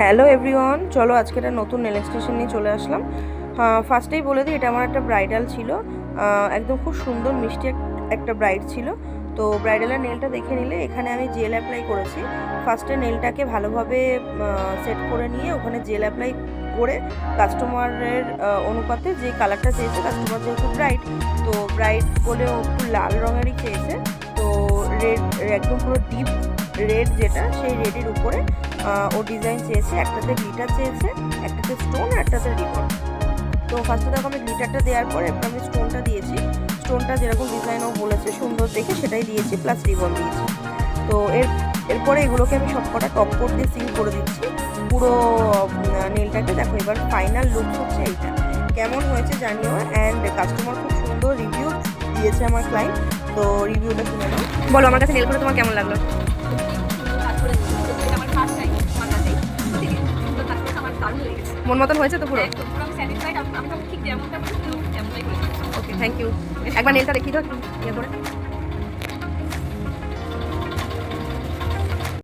Hello everyone, চলো আজকে একটা নতুন নেল এক্সটেনশন নিয়ে চলে আসলাম। ফার্স্টেই বলে দিই, এটা আমার একটা ব্রাইডাল ছিল। একদম খুব সুন্দর মিষ্টি একটা ব্রাইড ছিল। তো ব্রাইডালের নেলটা দেখে নিলে এখানে আমি জেল অ্যাপ্লাই করেছি। ফার্স্টে নেলটাকে ভালোভাবে সেট করে নিয়ে ওখানে জেল অ্যাপ্লাই করে কাস্টমারের অনুপাতে যে কালারটা চেয়েছে, কাস্টমার যেহেতু ব্রাইড, তো ব্রাইড বলেও একটু লাল রঙেরই চেয়েছে। তো রেড, একদম পুরো ডিপ রেড যেটা, সেই রেডের উপরে ও ডিজাইন চেয়েছে। একটাতে গ্লিটার চেয়েছে, একটাতে স্টোন আর একটাতে রিবন। তো ফার্স্টে দেখো আমি গ্লিটারটা দেওয়ার পরে এরপর আমি স্টোনটা দিয়েছি। স্টোনটা যেরকম ডিজাইন ও বলেছে সুন্দর দেখে সেটাই দিয়েছি, প্লাস রিবন দিয়েছি। তো এরপরে এগুলোকে আমি সবকটা টপ কোট দিয়ে সিল করে দিচ্ছি পুরো নেলটাকে। দেখো এবার ফাইনাল লুক হচ্ছে এইটা। কেমন হয়েছে জানিও। অ্যান্ড কাস্টমার খুব সুন্দর রিভিউ দিয়েছে আমার ক্লায়েন্ট। তো রিভিউটা শুনে নাও। বলো আমার কাছে নেল করে তোমার কেমন লাগলো? মন মতন হয়েছে তো পুরো? ওকে, থ্যাংক ইউ। একবার নেলটা দেখিয়ে দাও ইয়ে করে।